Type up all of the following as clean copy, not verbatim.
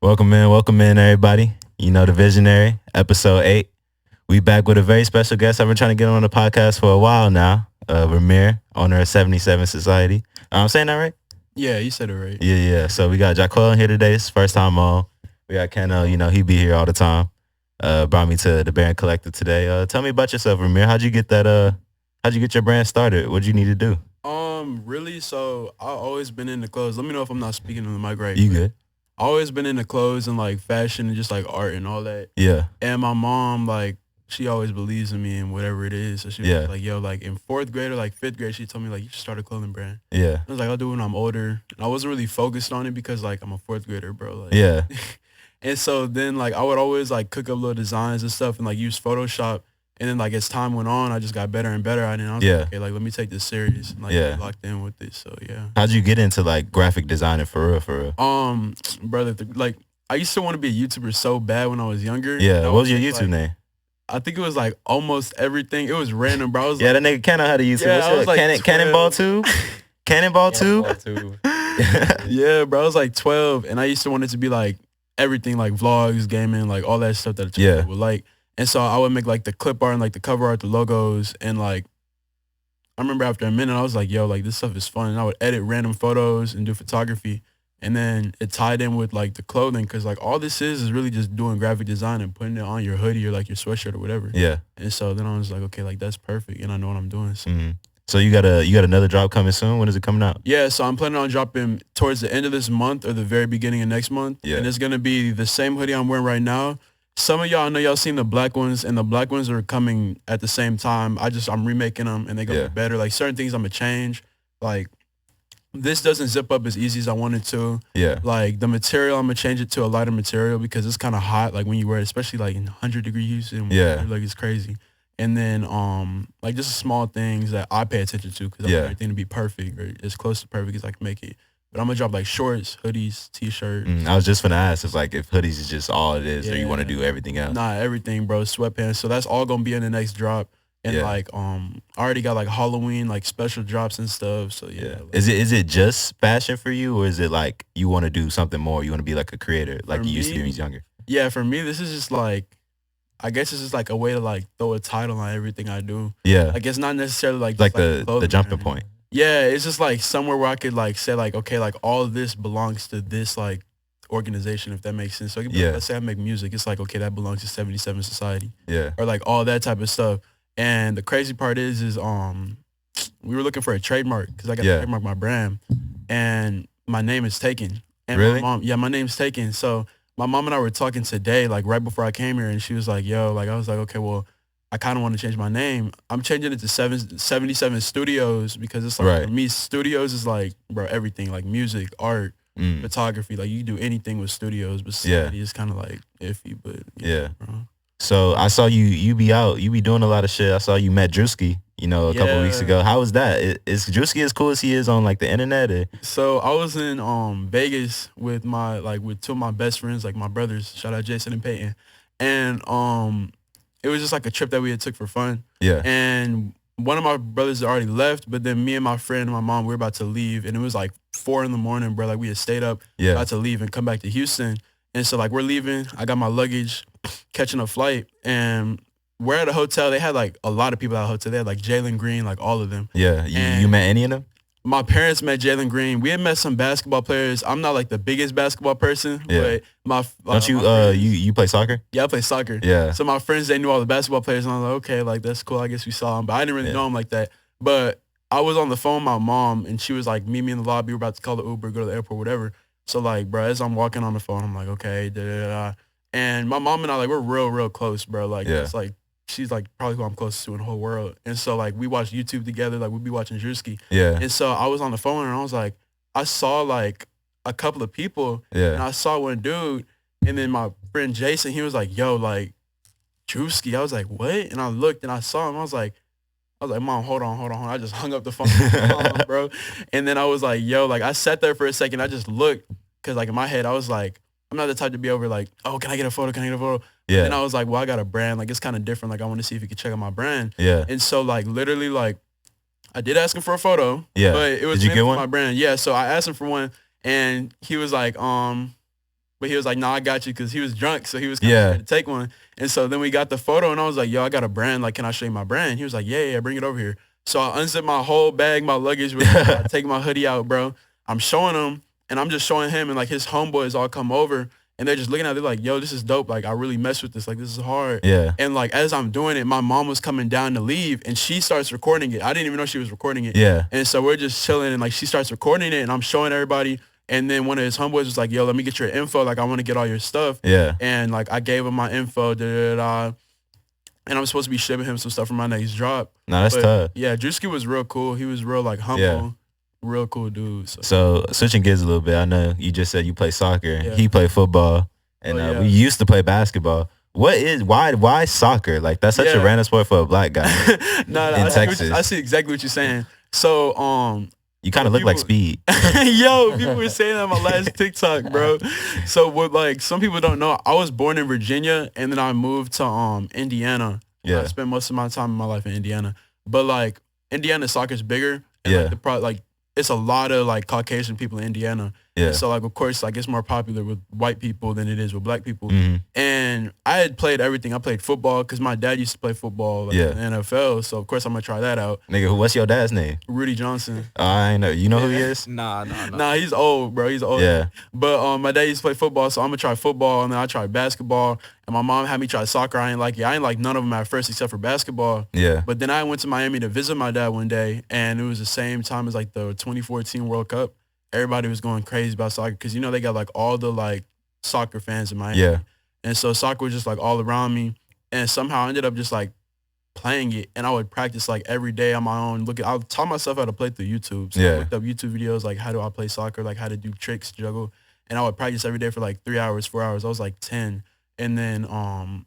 Welcome in, everybody. You know the visionary, episode 8. We back with a very special guest. I've been trying to get on the podcast for a while now. Rami.ere, owner of 77 Society. I'm saying that right? Yeah, you said it right. Yeah. So we got Jaquel here today. It's first time on. We got Kenno. He be here all the time. Brought me to the Baron Collective today. Tell me about yourself, Rami.ere. How'd you get that? How'd you get your brand started? What'd you need to do? Really, so I always been into clothes. Let me know if I'm not speaking on the mic right. You good? I always been into clothes and like fashion and just like art and all that. Yeah. And my mom, like, she always believes in me and whatever it is. So she was like, yo, like in 4th grade or like 5th grade, she told me like, you should start a clothing brand. Yeah. I was like, I'll do it when I'm older. And I wasn't really focused on it because like I'm a 4th grader, bro. Like, Yeah. And so then like I would always like cook up little designs and stuff and like use Photoshop. And then like as time went on, I just got better and better at it. And I was like, okay, like let me take this serious and like get locked in with it. So yeah. How'd you get into like graphic designing for real? Brother, like I used to want to be a YouTuber so bad when I was younger. Yeah. What was your YouTube name? I think it was like almost everything. It was random, bro. I was that nigga Cannon had a YouTube. Yeah, I was like Cannonball 2? Cannonball 2? Yeah, bro. I was like 12 and I used to want it to be like everything, like vlogs, gaming, like all that stuff that people would like. And so I would make like the clip art and like the cover art, the logos, and like I remember after a minute I was like, yo, like this stuff is fun. And I would edit random photos and do photography. And then it tied in with like the clothing because like all this is really just doing graphic design and putting it on your hoodie or like your sweatshirt or whatever. Yeah. And so then I was like, okay, like that's perfect and I know what I'm doing. So. Mm-hmm. So you got another drop coming soon? When is it coming out? Yeah, so I'm planning on dropping towards the end of this month or the very beginning of next month. Yeah. And it's gonna be the same hoodie I'm wearing right now. Some of y'all, I know y'all seen the black ones, and the black ones are coming at the same time. I'm remaking them, and they go get better. Like certain things I'm gonna change. Like this doesn't zip up as easy as I wanted to. Yeah. Like the material, I'm gonna change it to a lighter material because it's kind of hot. Like when you wear it, especially like in 100 degrees and like it's crazy. And then like just small things that I pay attention to because I want everything to be perfect or as close to perfect as I can make it. But I'm gonna drop like shorts, hoodies, t-shirts. I was just gonna ask if hoodies is just all it is, or you want to do everything else. Nah, everything, bro. Sweatpants. So that's all gonna be in the next drop. And like I already got like Halloween like special drops and stuff. So yeah. Like, is it just fashion for you, or is it like you want to do something more? You want to be like a creator, like you used to be when you was younger? Yeah, for me, this is just like I guess it's just like a way to like throw a title on everything I do. Yeah. Like it's not necessarily like just the jumping point. Yeah, it's just like somewhere where I could like say like, okay, like all of this belongs to this like organization, if that makes sense. So let's say I make music, it's like, okay, that belongs to 77 Society. Yeah. Or like all that type of stuff. And the crazy part is we were looking for a trademark because I got to trademark my brand, and my name is taken. And really? My name's taken. So my mom and I were talking today, like right before I came here, and she was like, yo, like I was like, okay, well, I kind of want to change my name. I'm changing it to 77 Studios because it's like, for me, studios is like, bro, everything, like music, art, photography. Like you can do anything with studios, but society is kind of like iffy, but bro. So I saw you be doing a lot of shit. I saw you met Mattdrisky, a couple of weeks ago. How was that? Is Drewski as cool as he is on like the internet? Or? So I was in Vegas with with 2 of my best friends, like my brothers. Shout out Jason and Peyton. And it was just like a trip that we had took for fun. Yeah. And one of my brothers had already left, but then me and my friend and my mom, we were about to leave. And it was like 4 a.m, bro. Like we had stayed up, about to leave and come back to Houston. And so like we're leaving. I got my luggage, catching a flight. And we're at a hotel. They had like a lot of people at the hotel. They had like Jalen Green, like all of them. Yeah. You met any of them? My parents met Jalen Green. We had met some basketball players. I'm not like the biggest basketball person, but don't you you play soccer? Yeah, I play soccer. Yeah. So my friends, they knew all the basketball players, and I was like, okay, like that's cool. I guess we saw them, but I didn't really know them like that. But I was on the phone with my mom, and she was like, meet me in the lobby. We're about to call the Uber, go to the airport, whatever. So like, bro, as I'm walking on the phone, I'm like, okay, and my mom and I, like, we're real close, bro. Like, it's like, she's like probably who I'm closest to in the whole world. And so like we watch YouTube together, like we'd be watching Mattdrisky. Yeah. And so I was on the phone and I was like, I saw like a couple of people and I saw one dude, and then my friend Jason, he was like, yo, like Mattdrisky. I was like, what? And I looked and I saw him. I was like, Mom, hold on. I just hung up the phone, bro. And then I was like, yo, like I sat there for a second. I just looked because like in my head, I was like, I'm not the type to be over like, oh, can I get a photo? Yeah. And I was like, well, I got a brand. Like, it's kind of different. Like, I want to see if you could check out my brand. Yeah. And so, like, literally, like, I did ask him for a photo. Yeah. But it was did you get one? My brand. Yeah. So I asked him for one, and he was like, But he was like, nah, I got you, because he was drunk, so he was kind of scared to take one. And so then we got the photo, and I was like, yo, I got a brand. Like, can I show you my brand? He was like, yeah, bring it over here. So I unzipped my whole bag, my luggage, I take my hoodie out, bro. I'm showing him, and I'm just showing him, and like his homeboys all come over, and they're just looking at it, they're like, yo, this is dope. Like, I really mess with this. Like, this is hard. Yeah. And like, as I'm doing it, my mom was coming down to leave, and she starts recording it. I didn't even know she was recording it. Yeah. And so we're just chilling, and like she starts recording it, and I'm showing everybody. And then one of his homeboys was like, yo, let me get your info. Like, I want to get all your stuff. Yeah. And like, I gave him my info, and I'm supposed to be shipping him some stuff for my next drop. No, that's tough. Yeah, Drisky was real cool. He was real like humble, real cool dude. So switching gears a little bit, I know you just said you play soccer. Yeah. He played football, and we used to play basketball. Why soccer? Like, that's such a random sport for a black guy in Texas. I see exactly what you're saying. So you kind of look like Speed. Yo, people were saying that on my last TikTok, bro. So what, like, some people don't know, I was born in Virginia, and then I moved to Indiana. Yeah. I spent most of my time in my life in Indiana. But like, Indiana soccer's bigger. And like it's a lot of like Caucasian people in Indiana. Yeah. So like, of course, like it's more popular with white people than it is with black people. Mm-hmm. And I had played everything. I played football because my dad used to play football in the NFL. So of course I'm gonna try that out. Nigga, what's your dad's name? Rudy Johnson. I know. You know who he is? Nah, he's old, bro. He's old. Yeah. But my dad used to play football, so I'm gonna try football, and then I tried basketball. And my mom had me try soccer. I ain't like none of them at first except for basketball. Yeah. But then I went to Miami to visit my dad one day, and it was the same time as like the 2014 World Cup. Everybody was going crazy about soccer because, you know, they got like all the like soccer fans in Miami. Yeah. And so soccer was just like all around me. And somehow I ended up just like playing it. And I would practice like every day on my own. I taught myself how to play through YouTube. So I looked up YouTube videos like how do I play soccer, like how to do tricks, juggle. And I would practice every day for like 3 hours, 4 hours. I was like 10. And then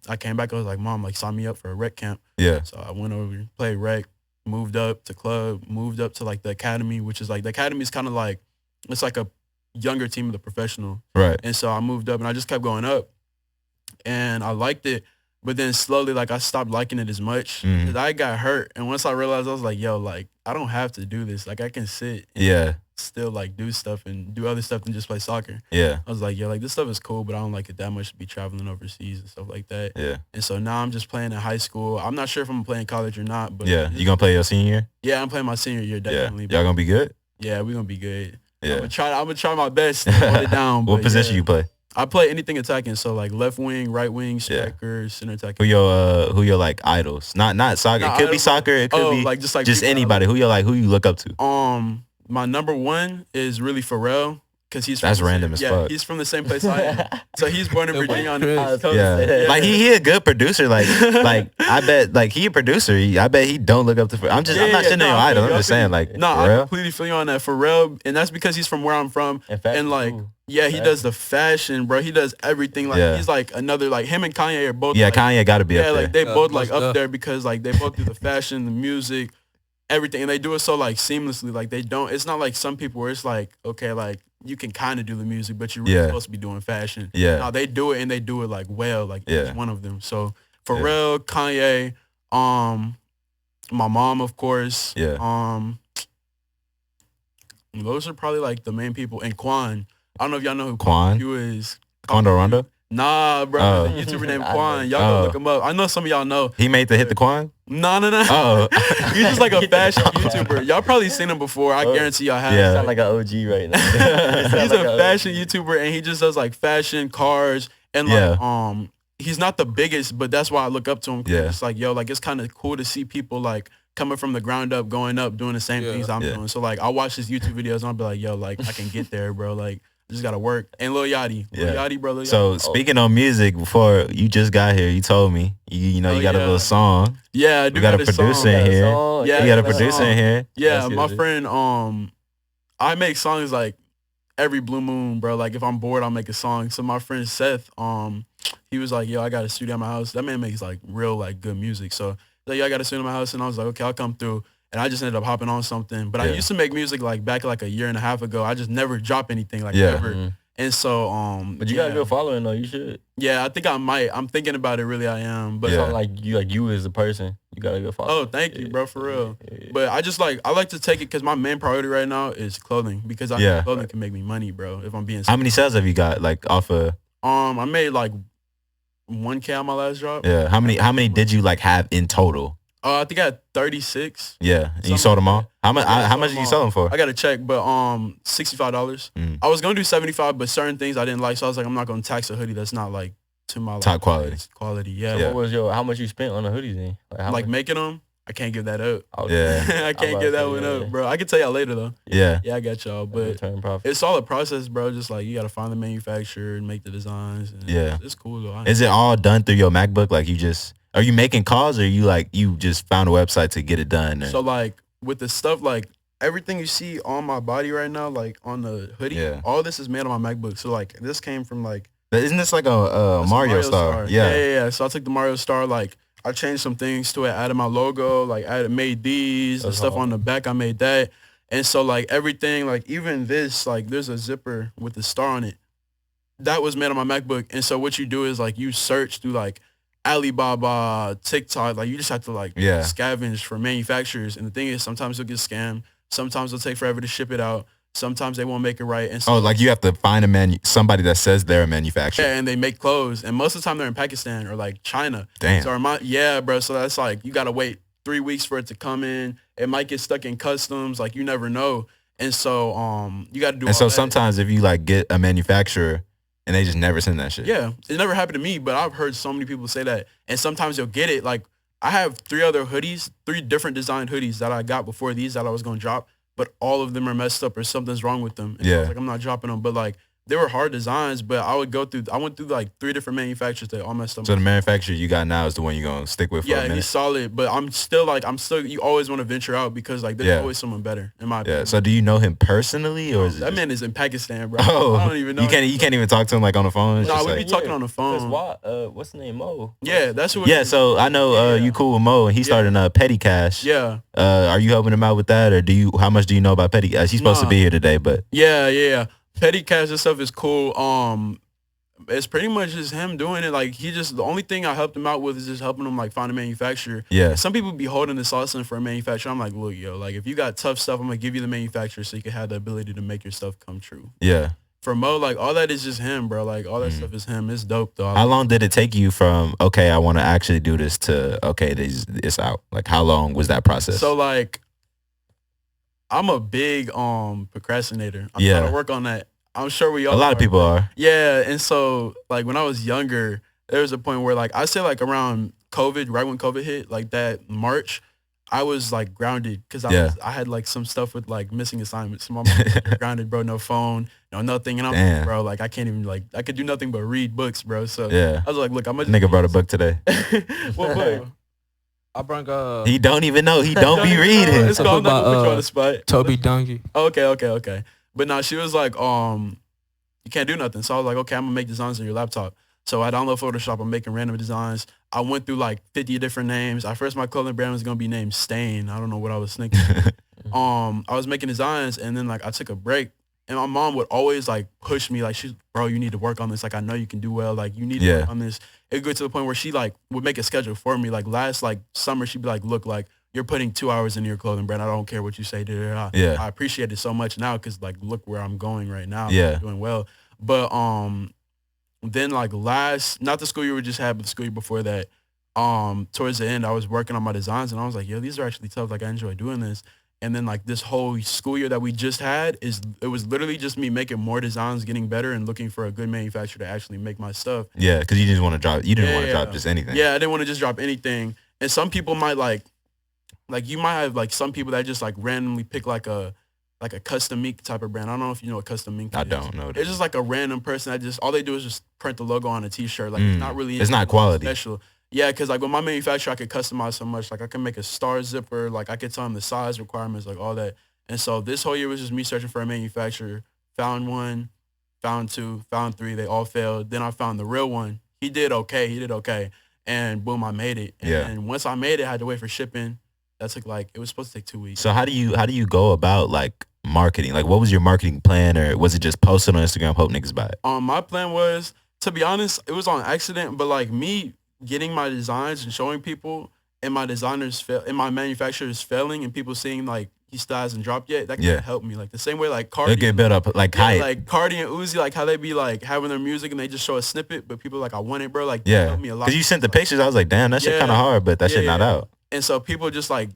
I came back. I was like, Mom, like sign me up for a rec camp. Yeah. So I went over, played rec, moved up to club, moved up to like the academy, which is like, the academy is kind of like, it's like a younger team of the professional. Right. And so I moved up and I just kept going up and I liked it. But then slowly, like, I stopped liking it as much because I got hurt. And once I realized, I was like, yo, like, I don't have to do this. Like, I can sit and still, like, do stuff and do other stuff than just play soccer. Yeah. I was like, yo, like, this stuff is cool, but I don't like it that much to be traveling overseas and stuff like that. Yeah. And so now I'm just playing in high school. I'm not sure if I'm going to play in college or not. But yeah. You going to play your senior year? Yeah, I'm playing my senior year, definitely. Yeah. Y'all going to be good? Yeah, we're going to be good. Yeah. I'm gonna try my best to hold it down. What position you play? I play anything attacking, so like left wing, right wing, striker, center attacking. Who your like idols? Not soccer. It could be soccer. It could be like just anybody. Who you look up to? My number one is really Pharrell. Cause he's that's random as fuck. He's from the same place I am. So he's born in Virginia on the East Coast. Yeah. Like he a good producer. Like I bet like he a producer. I bet he don't look up to. I'm not shitting on your idol. I'm just saying like. No, I completely feel you on that. Pharrell, and that's because he's from where I'm from. And like, he does the fashion, bro. He does everything. Like he's like another like him and Kanye are both. Yeah, like, Kanye got to be up there. Like they both like up there because like they both do the fashion, the music, everything, and they do it so like seamlessly. Like they don't. It's not like some people where it's like okay, like. You can kind of do the music, but you're really supposed to be doing fashion. Yeah. No, they do it and they do it like well, like each one of them. So Pharrell, Kanye, my mom, of course. Yeah. Those are probably like the main people. And Quan. I don't know if y'all know who Quan is. Quando Rondo? Nah, bro. The YouTuber named Quan. Y'all go look him up. I know some of y'all know. He made the hit the Quan? No. Oh. He's just like a fashion YouTuber. Y'all probably seen him before. I guarantee y'all have. Yeah. Sound like an OG right now. He's a fashion YouTuber and he just does like fashion, cars, and like he's not the biggest, but that's why I look up to him. Yeah. It's like, yo, like it's kind of cool to see people like coming from the ground up, going up, doing the same things I'm doing. So like I watch his YouTube videos and I'll be like, yo, like I can get there, bro. Like just gotta work. And Lil Yachty. Lil Yachty, bro. Lil Yachty. So speaking on music, before you just got here, you told me you got a little song. Yeah, I do. You got a producer in here. Yeah, you got a producer in here. Yeah, my friend. I make songs like every blue moon, bro. Like if I'm bored, I'll make a song. So my friend Seth, he was like, yo, I got a studio at my house. That man makes like real like good music. So like, yo, I got a studio at my house, and I was like, okay, I'll come through. And I just ended up hopping on something. But I used to make music like back like a year and a half ago. I just never drop anything like ever. Mm-hmm. And so but you got a good following though, you should. Yeah, I think I might. I'm thinking about it, really I am. But like you as a person, you got a good following. Oh, thank you, bro, for real. But I just like I like to take it because my main priority right now is clothing because I know clothing can make me money, bro, if I'm being serious. How many sales have you got like off of I made like 1K on my last drop. Yeah. How many did you like have in total? I think I had 36. Yeah. And you sold them all? How much did you sell them for? I got to check, but $65. I was gonna do 75, but certain things I didn't like, so I was like, I'm not gonna tax a hoodie that's not like to my like, top quality. Quality, yeah. So what was how much you spent on the hoodies then? Like making them, I can't give that up. Yeah. I can't give that one up, bro. I can tell y'all later though. Yeah. Yeah, I got y'all, but it's all a process, bro. Just like you gotta find the manufacturer and make the designs. And yeah, it's cool though. Is it all done through your MacBook? Like are you making calls, or you just found a website to get it done? Or? So like with the stuff, like everything you see on my body right now, like on the hoodie, all this is made on my MacBook. So like this came from like. Isn't this like a Mario Star? Yeah. So I took the Mario Star, like I changed some things to it, added my logo, like made these, the stuff on the back, I made that. And so like everything, like even this, like there's a zipper with the star on it. That was made on my MacBook. And so what you do is like you search through like Alibaba, TikTok, like you just have to like scavenge for manufacturers. And the thing is sometimes you'll get scammed. Sometimes it'll take forever to ship it out. Sometimes they won't make it right. And so, like you have to find somebody that says they're a manufacturer. Yeah, and they make clothes. And most of the time they're in Pakistan or like China. Damn. So bro. So that's like you gotta wait 3 weeks for it to come in. It might get stuck in customs. Like you never know. And so you gotta do. And so sometimes if you like get a manufacturer and they just never send that shit. Yeah, it never happened to me, but I've heard so many people say that. And sometimes you'll get it. Like I have 3 other hoodies, 3 different designed hoodies that I got before these that I was gonna drop. But all of them are messed up or something's wrong with them. And I was like, I'm not dropping them. But like they were hard designs, but I went through like 3 different manufacturers that all messed up. So the manufacturer you got now is the one you're going to stick with for a minute? Yeah, he's solid. But I'm still, you always want to venture out because like there's always someone better, in my opinion. Yeah, so do you know him personally? Or is that man is in Pakistan, bro. Oh, I don't even know. You can't even talk to him like on the phone? No, we be talking on the phone. What's the name, Mo? Yeah, that's who. Yeah, so I know you cool with Mo, and he started Petty Cash. Yeah. Are you helping him out with that, or how much do you know about Petty Cash? He's supposed to be here today, but. Yeah. Petty Cash and stuff is cool. It's pretty much just him doing it. Like the only thing I helped him out with is just helping him like find a manufacturer. Yeah. Some people be holding the sauce in for a manufacturer. I'm like, look, yo, like if you got tough stuff, I'm gonna give you the manufacturer so you can have the ability to make your stuff come true. Yeah. For Mo, like all that is just him, bro. Like all that stuff is him. It's dope though. How long did it take you from okay, I want to actually do this to okay, it's out? Like how long was that process? So like, I'm a big procrastinator. I'm trying to work on that. I'm sure we all. A lot of people are. Yeah, and so like when I was younger, there was a point where like I say like around COVID, right when COVID hit, like that March, I was like grounded because I had like some stuff with like missing assignments. So my mom was like, grounded, bro, no phone, no nothing, and I'm like, bro, like I can't even like I could do nothing but read books, bro. So I was like, look, I'm gonna nigga brought a book today. What book? I brought He don't even know. He don't be reading. It's called not gonna put you on the spot. Toby Donkey. Okay. But now she was like, you can't do nothing. So I was like, okay, I'm gonna make designs on your laptop. So I download Photoshop. I'm making random designs. I went through like 50 different names. At first, my clothing brand was gonna be named Stain. I don't know what I was thinking. I was making designs, and then like I took a break. And my mom would always like push me, like bro, you need to work on this. Like I know you can do well. Like you need to work on this. It would go to the point where she like would make a schedule for me. Like last like summer, she'd be like, look, like you're putting 2 hours into your clothing brand. I don't care what you say. Yeah. I appreciate it so much now because like look where I'm going right now. Yeah. I'm doing well. But then like not the school year we just had, but the school year before that, towards the end, I was working on my designs and I was like, yo, these are actually tough. Like I enjoy doing this. And then like this whole school year that we just had it was literally just me making more designs, getting better, and looking for a good manufacturer to actually make my stuff. Yeah, because you didn't want to drop. You didn't want to drop just anything. Yeah, I didn't want to just drop anything. And some people might like you might have like some people that just like randomly pick like a custom ink type of brand. I don't know if you know what custom ink is. I don't know. It's just like a random person that just all they do is just print the logo on a t-shirt. Like it's not really. It's not quality. Special. Yeah, because like with my manufacturer, I could customize so much. Like I can make a star zipper. Like I could tell them the size requirements, like all that. And so this whole year was just me searching for a manufacturer. Found one, found two, found three. They all failed. Then I found the real one. He did okay. And boom, I made it. And once I made it, I had to wait for shipping. That took it was supposed to take 2 weeks. So how do you go about like marketing? Like what was your marketing plan, or was it just posted on Instagram, hope niggas buy it? My plan was, to be honest, it was on accident, but like me getting my designs and showing people and my designers and my manufacturers failing and people seeing like he still hasn't dropped yet. That can help me. Like the same way like Cardi. It'll get built up like hype. Like Cardi and Uzi, like how they be like having their music and they just show a snippet, but people are like, I want it, bro. Like that helped me a lot. Because you sent the pictures, I was like, damn, that shit kind of hard, but that shit not out. And so people just like,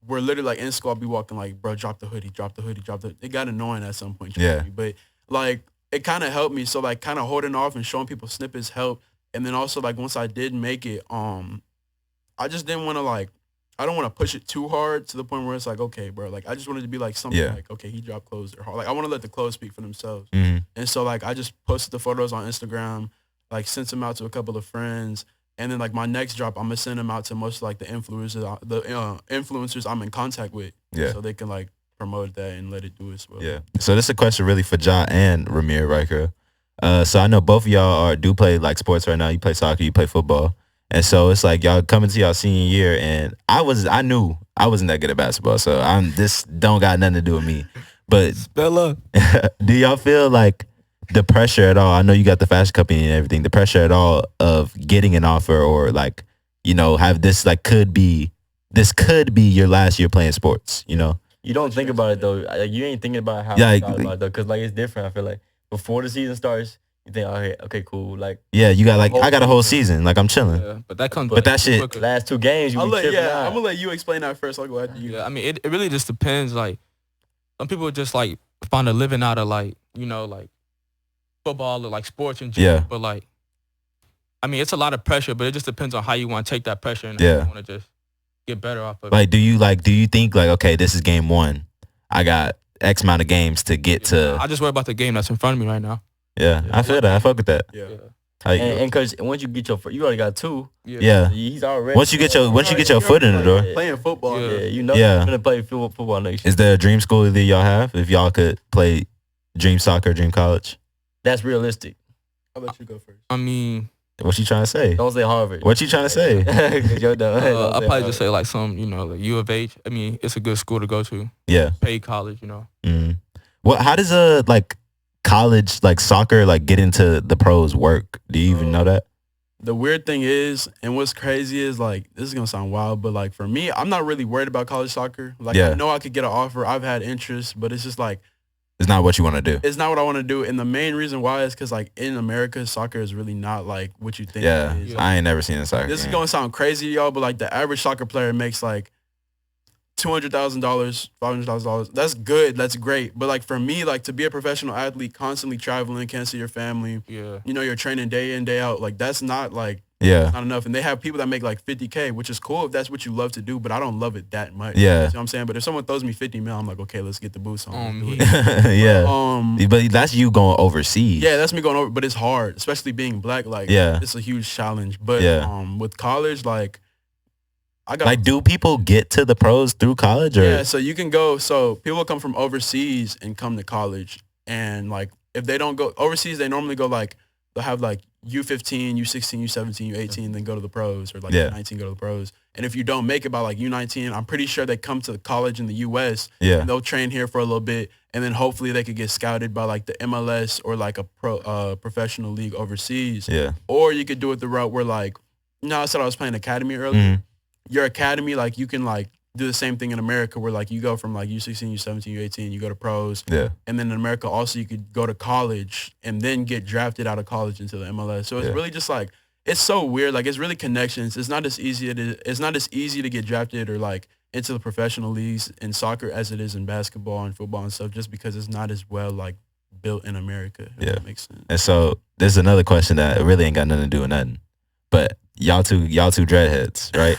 we're literally like in school, I'll be walking like, bro, drop the hoodie, drop the hoodie, drop the. It got annoying at some point. But like it kind of helped me. So like kind of holding off and showing people snippets helped. And then also like once I did make it, I just didn't want to like. I don't want to push it too hard to the point where it's like, okay, bro, like I just wanted to be like something like, okay, he dropped clothes or hard. Like I want to let the clothes speak for themselves. Mm-hmm. And so like I just posted the photos on Instagram, like sent them out to a couple of friends, and then like my next drop, I'm gonna send them out to most of, like the influencers I'm in contact with, so they can like promote that and let it do as well. Yeah. So this is a question really for Ja and Rami.ere right here. So I know both of y'all do play like sports right now. You play soccer, you play football. And so it's like y'all coming to y'all senior year, and I knew I wasn't that good at basketball, so this don't got nothing to do with me. But do y'all feel like the pressure at all? I know you got the fashion company and everything. The pressure at all of getting an offer, or like, you know, have this like could be your last year playing sports. You know, you don't think about it though. Like, you ain't thinking about how you thought about it though, because like it's different. I feel like before the season starts, you think, okay, cool. Like, you got like I got a whole season. Like I'm chilling. Yeah, but that comes. But that shit. Quicker. Last 2 games, I'm gonna let you explain that first. I'll go after you. Yeah, I mean, it really just depends. Like, some people just like find a living out of like, you know, like football or like sports in general. But like, I mean, it's a lot of pressure, but it just depends on how you want to take that pressure and how you want to just get better off of it. Like, do you think like, okay, this is game 1. I got X amount of games to get to. I just worry about the game that's in front of me right now. Yeah, I feel that. I fuck with that. Yeah. And because once you get you already got 2. Yeah. He's already. Once you get your foot in the door. Playing football. You know you're gonna play football next year. Is there a dream school that y'all have? If y'all could play dream soccer, dream college? That's realistic. I'll let you go first. I mean, what you trying to say? Don't say Harvard. What you trying to say? You're done. I'll probably just say like some, you know, like U of H. I mean, it's a good school to go to. Yeah. Paid college, you know. Mm-hmm. Well, how does like college like soccer like get into the pros work? Do you even know that? The weird thing is, and what's crazy is like, this is gonna sound wild, but like for me, I'm not really worried about college soccer. Like I know I could get an offer. I've had interest, but it's just like it's not what you want to do. It's not what I want to do, and the main reason why is because like in America, soccer is really not like what you think it is. I ain't never seen a soccer. This is gonna sound crazy, y'all, but like the average soccer player makes like $200,000, $500,000. That's good. That's great. But like for me, like to be a professional athlete, constantly traveling, can't see your family. Yeah. You know, you're training day in, day out. Like that's not like not enough. And they have people that make like $50K, which is cool if that's what you love to do. But I don't love it that much. Yeah. You know what I'm saying? But if someone throws me 50 mil, I'm like, okay, let's get the boots on. But that's you going overseas. Yeah, that's me going over. But it's hard, especially being black. Like it's a huge challenge. But with college, like. Do people get to the pros through college? Or? Yeah, so you can go. So people come from overseas and come to college, and like if they don't go overseas, they normally go like they'll have like U15, U16, U17, U18, then go to the pros, or like U19 go to the pros. And if you don't make it by like U19, I'm pretty sure they come to the college in the US. And they'll train here for a little bit, and then hopefully they could get scouted by like the MLS or like a professional league overseas. Yeah. Or you could do it the route where like, you know, I said I was playing academy earlier. Mm-hmm. Your academy, like you can like do the same thing in America where like you go from like U16, U17, U18, you go to pros. Yeah. And then in America also you could go to college and then get drafted out of college into the MLS. So it's really just like, it's so weird. Like it's really connections. It's not as easy to get drafted or like into the professional leagues in soccer as it is in basketball and football and stuff, just because it's not as well like built in America. If that makes sense. And so there's another question that really ain't got nothing to do with nothing. But y'all two dreadheads, right?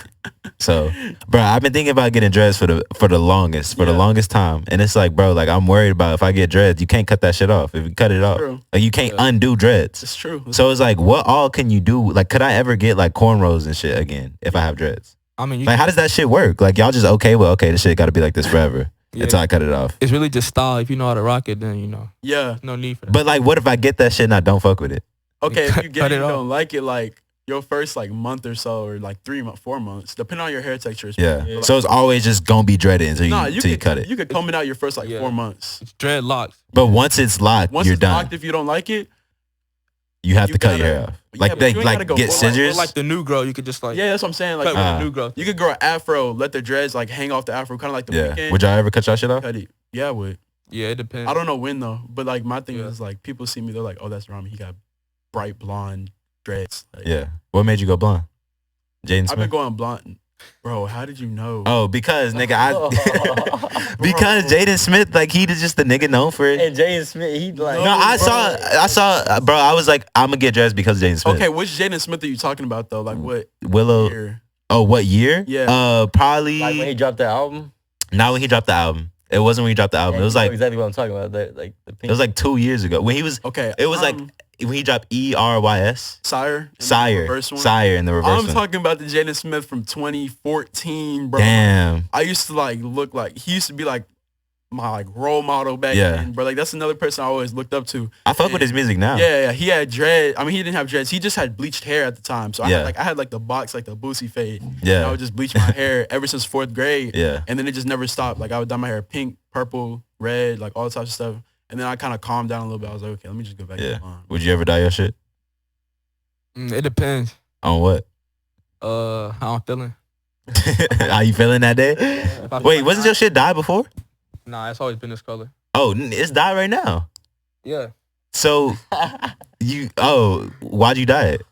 So, bro, I've been thinking about getting dreads for the longest time, and it's like, bro, like I'm worried about if I get dreads, you can't cut that shit off. If you cut it off, like you can't undo dreads. It's true. So it's like, what all can you do? Like, could I ever get like cornrows and shit again if I have dreads? I mean, like, how does that shit work? Like, y'all just this shit got to be like this forever until I cut it off. It's really just style. If you know how to rock it, then you know. Yeah. No need for that. But like, what if I get that shit and I don't fuck with it? Okay, if you get it, you don't like it, like. Your first like month or so, or like 4 months, depending on your hair texture. Yeah. So it's always just gonna be dreaded until you cut it. You could comb it out your first like 4 months. It's dread locked. But once it's locked, you're done. Locked, if you don't like it, You have to cut your hair off. Yeah, like, but you ain't gotta like go get full, scissors. Or like the new girl, you could just like Yeah, that's what I'm saying. Like cut with the new girl. you could grow an afro, let the dreads like hang off the afro, kind of like the weekend. Would y'all ever cut y'all shit off? Cut it. Yeah, I would. Yeah, it depends. I don't know when though, but like my thing is like people see me, they're like, oh, that's Rami. He got bright blonde dreads. Like, Yeah. What made you go blonde? Jaden Smith? I've been going blonde. Bro, how did you know? Oh, because nigga, because Jaden Smith, like he just the nigga known for it. And Jaden Smith, he like. No, I saw, bro. I was like, I'm gonna get dressed because of Jaden Smith. Okay, which Jaden Smith are you talking about though? Like what Willow? year? Oh, what year? Yeah. Probably. Like when he dropped the album. Not when he dropped the album. It wasn't when he dropped the album. And It was you know like exactly what I'm talking about. That like the pink. it was like 2 years ago when he was. Okay, It was like when he dropped ERYS. Sire. Sire in the reverse I'm one. talking about the Jaden Smith from 2014, bro. Damn. I used to like look like he used to be like my like role model back then, bro. Like that's another person I always looked up to. I fuck with his music now. Yeah, he had dread. I mean, he didn't have dreads. He just had bleached hair at the time. So I had like the box, like the Boosie fade. Yeah. And I would just bleach my hair ever since 4th grade. Yeah. And then it just never stopped. Like I would dye my hair pink, purple, red, like all types of stuff. And then I kind of calmed down a little bit. I was like, okay, let me just go back. Yeah. Would you ever dye your shit? It depends. On what? How I'm feeling. How you feeling that day? Wait, wasn't your shit dyed before? Nah, it's always been this color. Oh, it's dyed right now. Yeah. So why'd you dye it?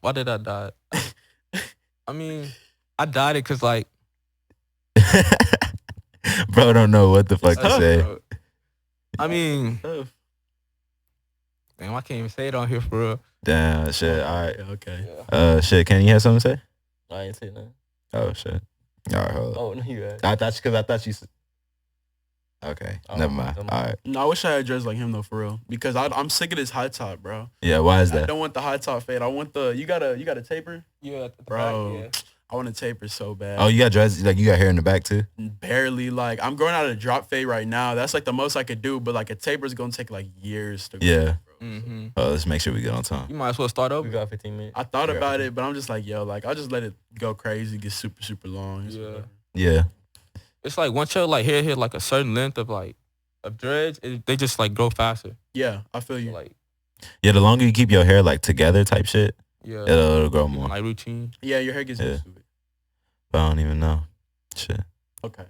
Why did I dye it? I mean, I dyed it because like. Bro, don't know what the fuck to say. Bro. I mean, damn, I can't even say it on here for real. Damn, shit. All right. Okay. Shit. Can you have something to say? I ain't saying nothing. Oh shit. All right, hold on. Oh no, you right. I thought you. Okay, never mind. All right. No, I wish I had dreads like him though, for real. Because I'm sick of this high top, bro. Yeah, why is that? I don't want the high top fade. I want the you got a taper? Yeah, at the Bro. back, yeah. I want a taper so bad. Oh, you got dreads? Like you got hair in the back too? Barely. Like I'm growing out of drop fade right now. That's like the most I could do. But like a taper is gonna take like years to grow. Yeah. Mm-hmm. Oh, let's make sure we get on time. You might as well start over. We got 15 minutes. I thought about it, but I'm just like, yo, like I'll just let it go crazy, get super, super long. Yeah. It's like once your like hair hit like a certain length of dreads, they just like grow faster. Yeah, I feel you. So, like Yeah, the longer you keep your hair like together type shit, yeah, it'll grow more. Like routine. Yeah, your hair gets used to it. But I don't even know. Shit. Okay.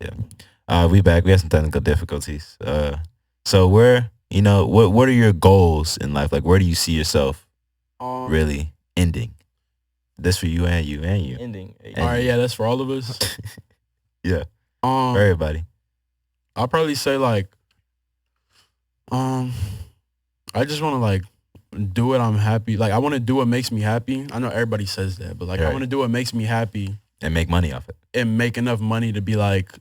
Yeah. We back. We had some technical difficulties. So where, what are your goals in life? Like where do you see yourself really ending? This for you and you and you. Ending. All right, yeah, that's for all of us. Yeah. For everybody. I'll probably say like, I just want to like do what I'm happy. Like I want to do what makes me happy. I know everybody says that, but like I want to do what makes me happy and make money off it and make enough money to be like,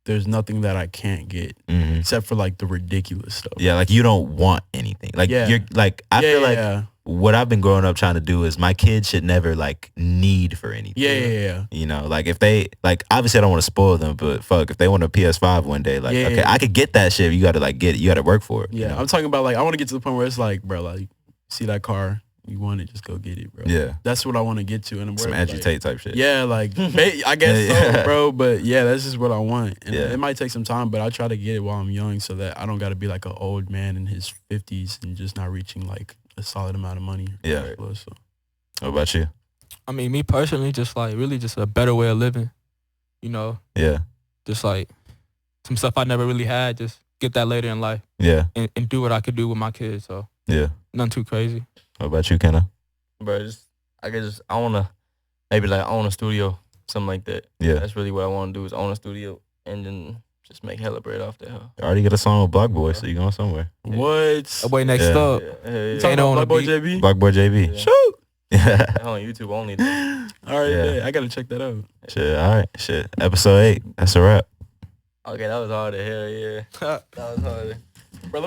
there's nothing that I can't get except for like the ridiculous stuff. Yeah, like you don't want anything. Like you're like I feel like what I've been growing up trying to do is my kids should never like need for anything. Yeah. Like if they like obviously I don't want to spoil them, but fuck if they want a PS5 one day, like okay, I could get that shit. You gotta like get it. You gotta work for it. Yeah, I'm talking about like I want to get to the point where it's like, bro, like see that car, you want it, just go get it, bro. Yeah, that's what I want to get to. And some agitate type shit. Yeah, like I guess so, bro. But yeah, that's just what I want. And it might take some time, but I try to get it while I'm young so that I don't got to be like an old man in his 50s and just not reaching like a solid amount of money. Yeah. So. What about you? I mean, me personally, just like really just a better way of living. Yeah. Just like some stuff I never really had. Just get that later in life. Yeah. And do what I could do with my kids. So yeah, nothing too crazy. What about you, Kenna? Bro, I wanna maybe like own a studio, something like that. Yeah. That's really what I want to do is own a studio and then just make hella bread off that. I already get a song with Block Boy, so you going somewhere. What? Wait, next up. You talking about Block Boy JB? Block Boy JB. Yeah. Shoot. Yeah. On YouTube only. All right, I gotta check that out. Shit, all right. Shit. Episode 8. That's a wrap. Okay, that was hard to hell, yeah. That was hard. Bro,